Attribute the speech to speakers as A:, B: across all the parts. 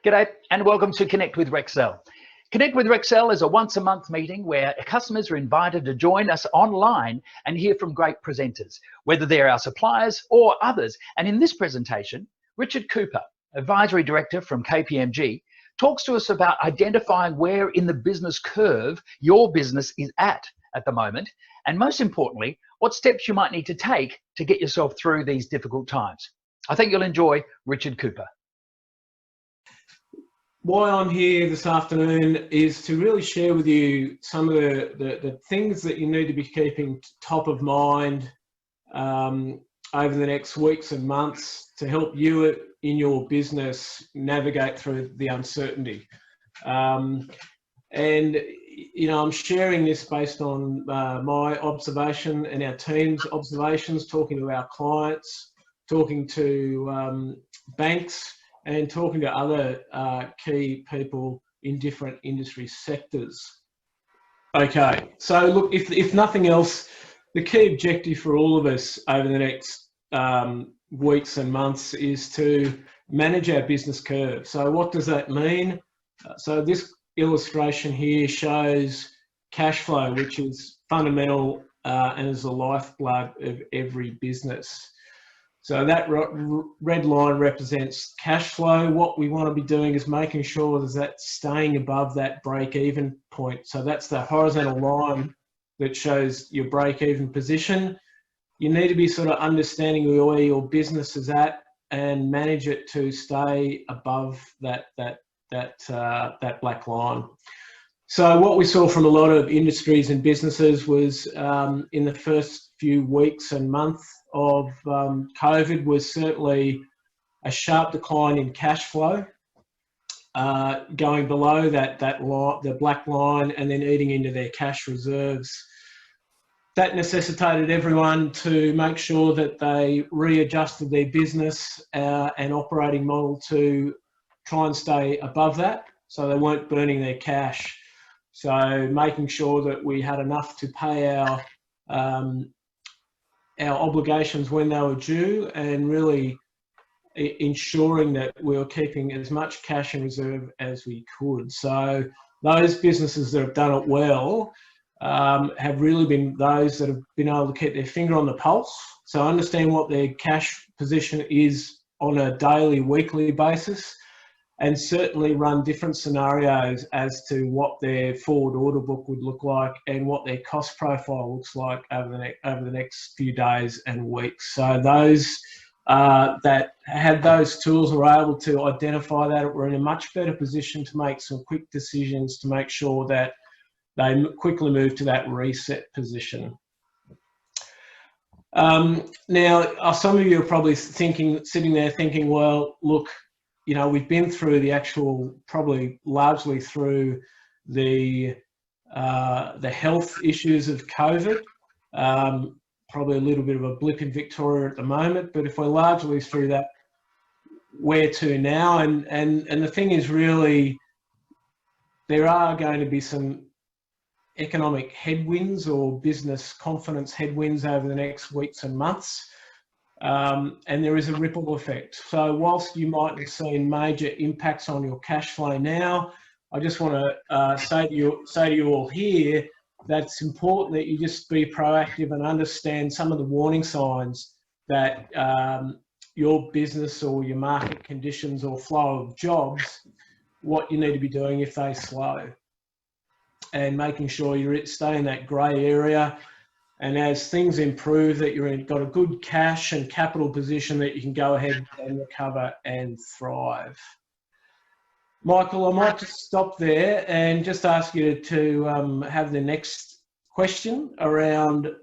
A: G'day and welcome to Connect with Rexel. Connect with Rexel is a once-a-month meeting where customers are invited to join us online and hear from great presenters, whether they're our suppliers or others. And in this presentation, Richard Cooper, Advisory Director from KPMG, talks to us about identifying where in the business curve your business is at the moment, and most importantly, what steps you might need to take to get yourself through these difficult times. I think you'll enjoy Richard Cooper.
B: Why I'm here this afternoon is to really share with you some of the things that you need to be keeping top of mind over the next weeks and months to help you in your business navigate through the uncertainty. And you know, I'm sharing this based on my observation and our team's observations, talking to our clients, talking to banks, and talking to other key people in different industry sectors. Okay, so look, if nothing else, the key objective for all of us over the next weeks and months is to manage our business curve. So what does that mean? So this illustration here shows cash flow, which is fundamental and is the lifeblood of every business. So that red line represents cash flow. What we want to be doing is making sure that staying above that break-even point. So that's the horizontal line that shows your break-even position. You need to be sort of understanding where your business is at and manage it to stay above that black line. So what we saw from a lot of industries and businesses was in the first few weeks and months of COVID was certainly a sharp decline in cash flow, going below the black line and then eating into their cash reserves. That necessitated everyone to make sure that they readjusted their business and operating model to try and stay above that, so they weren't burning their cash. So making sure that we had enough to pay our obligations when they were due, and really ensuring that we were keeping as much cash in reserve as we could. So those businesses that have done it well have really been those that have been able to keep their finger on the pulse. So understand what their cash position is on a daily, weekly basis, and certainly run different scenarios as to what their forward order book would look like and what their cost profile looks like over the next few days and weeks. So those that had those tools were able to identify that, were in a much better position to make some quick decisions to make sure that they quickly move to that reset position. Now, some of you are probably sitting there thinking, well, look, you know, we've been through the actual, probably largely through the health issues of COVID. Probably a little bit of a blip in Victoria at the moment, but if we're largely through that, where to now? And the thing is, really, there are going to be some economic headwinds or business confidence headwinds over the next weeks and months. And there is a ripple effect. So whilst you might have seen major impacts on your cash flow now, I just want to say to you all here that it's important that you just be proactive and understand some of the warning signs that your business or your market conditions or flow of jobs, what you need to be doing if they slow, and making sure you stay in that grey area. And as things improve, that got a good cash and capital position that you can go ahead and recover and thrive. Michael, I might just stop there and just ask you to have the next question around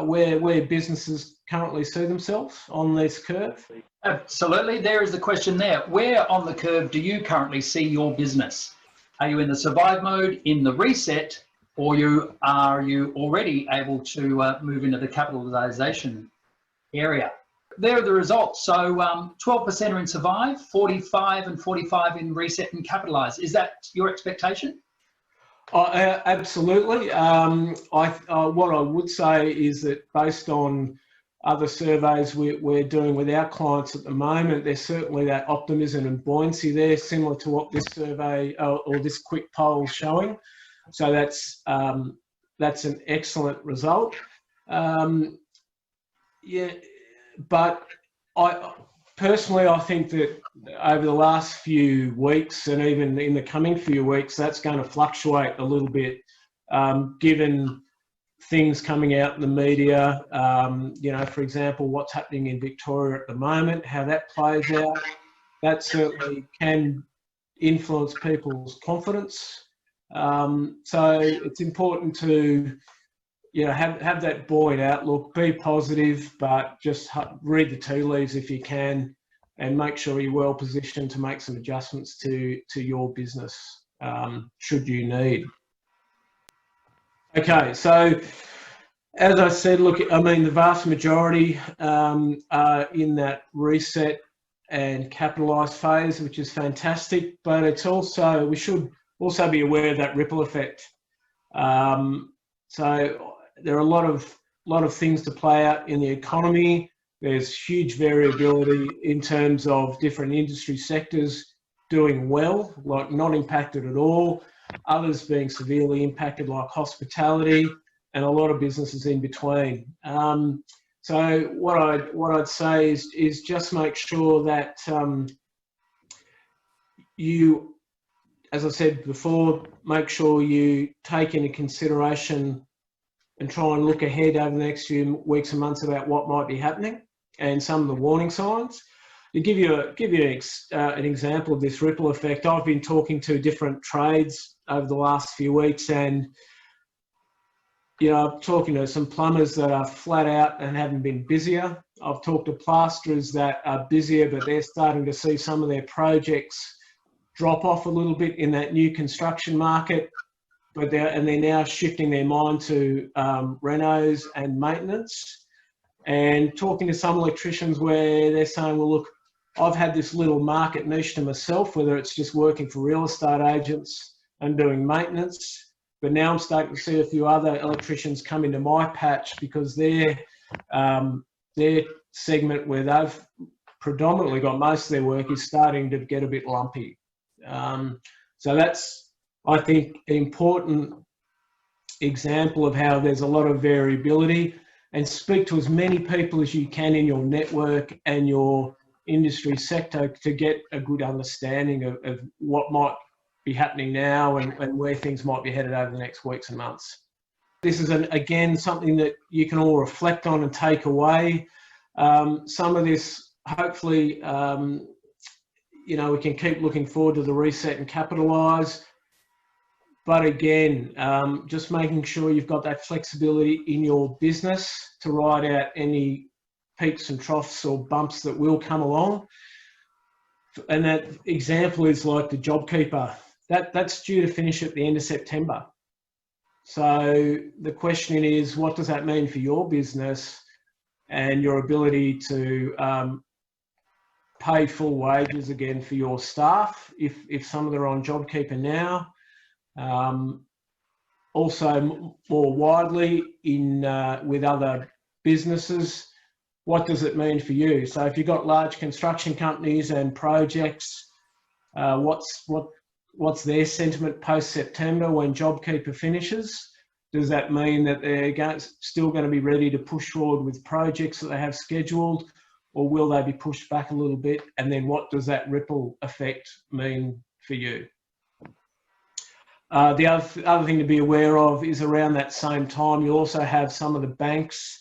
B: where businesses currently see themselves on this curve.
A: Absolutely, there is the question there. Where on the curve do you currently see your business? Are you in the survive mode, in the reset, or are you already able to move into the capitalisation area? There are the results. So 12% are in survive, 45 and 45 in reset and capitalise. Is that your expectation?
B: Absolutely. What I would say is that based on other surveys we're doing with our clients at the moment, there's certainly that optimism and buoyancy there, similar to what this survey or this quick poll is showing. So that's an excellent result. Yeah, but I think that over the last few weeks and even in the coming few weeks, that's going to fluctuate a little bit, given things coming out in the media. For example, what's happening in Victoria at the moment, how that plays out, that certainly can influence people's confidence. So it's important to have that buoyant outlook, be positive, but just read the tea leaves if you can, and make sure you're well positioned to make some adjustments to your business should you need. Okay, so as I said, look, I mean, the vast majority are in that reset and capitalised phase, which is fantastic, but it's also, we should also be aware of that ripple effect. So there are a lot of things to play out in the economy. There's huge variability in terms of different industry sectors doing well, like not impacted at all, others being severely impacted like hospitality, and a lot of businesses in between. So what I'd say is just make sure that you, as I said before, make sure you take into consideration and try and look ahead over the next few weeks and months about what might be happening and some of the warning signs. To give you an example of this ripple effect, I've been talking to different trades over the last few weeks, and I'm talking to some plumbers that are flat out and haven't been busier. I've talked to plasterers that are busier, but they're starting to see some of their projects drop off a little bit in that new construction market, but they're now shifting their mind to renos and maintenance. And talking to some electricians where they're saying, well, look, I've had this little market niche to myself, whether it's just working for real estate agents and doing maintenance, but now I'm starting to see a few other electricians come into my patch because their segment where they've predominantly got most of their work is starting to get a bit lumpy. So that's, I think, an important example of how there's a lot of variability, and speak to as many people as you can in your network and your industry sector to get a good understanding of what might be happening now and where things might be headed over the next weeks and months. This is, again, something that you can all reflect on and take away. Some of this, hopefully, we can keep looking forward to the reset and capitalise. But again, just making sure you've got that flexibility in your business to ride out any peaks and troughs or bumps that will come along. And that example is like the JobKeeper. That's due to finish at the end of September. So the question is, what does that mean for your business and your ability to pay full wages again for your staff if some of them are on JobKeeper now? Also, more widely with other businesses, what does it mean for you? So if you've got large construction companies and projects, what's their sentiment post-September when JobKeeper finishes? Does that mean that they're still going to be ready to push forward with projects that they have scheduled, or will they be pushed back a little bit? And then what does that ripple effect mean for you? The other thing to be aware of is around that same time, you'll also have some of the banks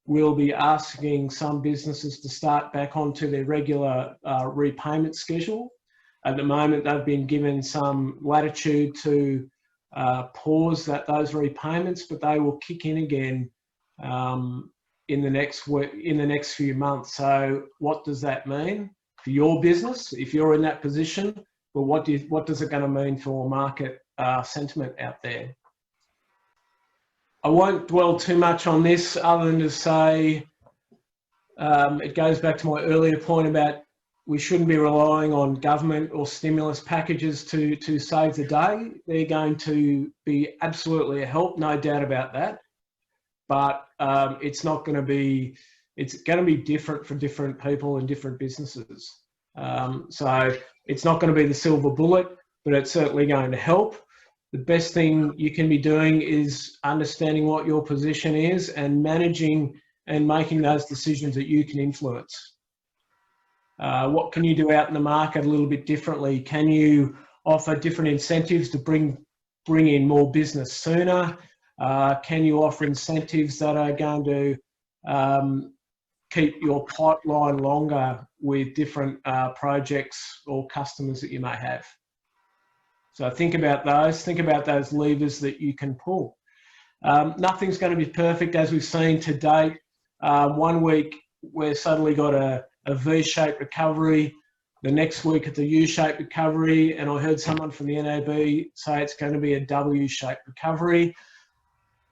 B: will be asking some businesses to start back onto their regular repayment schedule. At the moment, they've been given some latitude to pause those repayments, but they will kick in again in the next few months. So what does that mean for your business if you're in that position? But what does it going to mean for market sentiment out there? I won't dwell too much on this other than to say it goes back to my earlier point about we shouldn't be relying on government or stimulus packages to save the day. They're going to be absolutely a help, no doubt about that. But it's not going to be it's going to be different for different people and different businesses. So it's not going to be the silver bullet, but it's certainly going to help. The best thing you can be doing is understanding what your position is and managing and making those decisions that you can influence. What can you do out in the market a little bit differently? Can you offer different incentives to bring in more business sooner? Can you offer incentives that are going to keep your pipeline longer with different projects or customers that you may have? So think about those levers that you can pull. Nothing's going to be perfect, as we've seen to date. 1 week we've suddenly got a V-shaped recovery. The next week it's a U-shaped recovery, and I heard someone from the NAB say it's going to be a W-shaped recovery.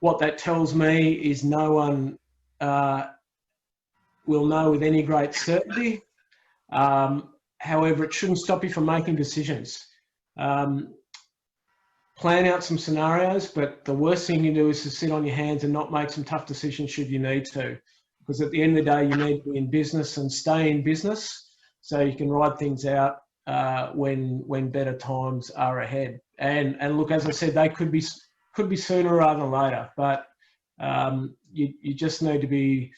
B: What that tells me is no one will know with any great certainty. However, it shouldn't stop you from making decisions. Plan out some scenarios, but the worst thing you do is to sit on your hands and not make some tough decisions should you need to. Because at the end of the day, you need to be in business and stay in business so you can ride things out when better times are ahead. And look, as I said, they could be sooner rather than later, but you just need to be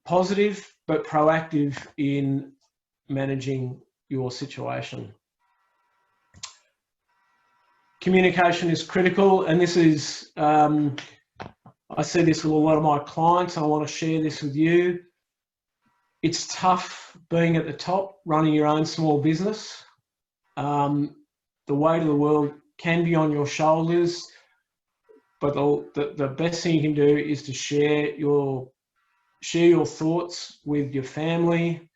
B: positive but proactive in managing your situation. Communication is critical, and this is, I see this with a lot of my clients. I want to share this with you. It's tough being at the top, running your own small business. The weight of the world can be on your shoulders, but the best thing you can do is to share your thoughts with your family,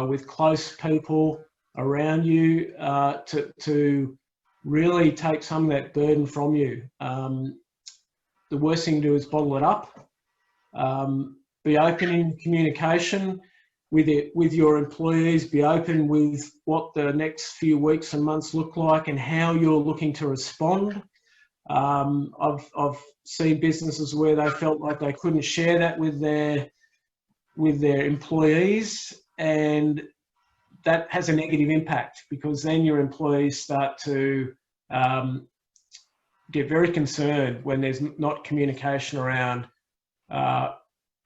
B: with close people around you, to really take some of that burden from you. The worst thing to do is bottle it up. Be open in communication with your employees. Be open with what the next few weeks and months look like and how you're looking to respond. I've seen businesses where they felt like they couldn't share that with their employees, and that has a negative impact, because then your employees start to get very concerned when there's not communication around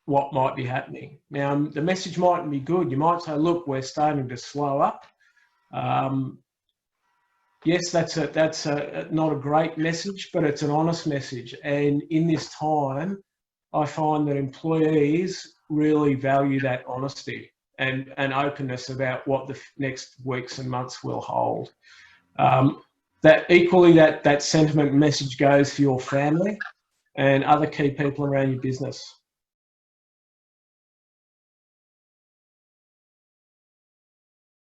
B: what might be happening. Now, the message mightn't be good. You might say, look, we're starting to slow up. Yes, that's not a great message, but it's an honest message. And in this time, I find that employees really value that honesty and openness about what the next weeks and months will hold. That sentiment message goes for your family and other key people around your business.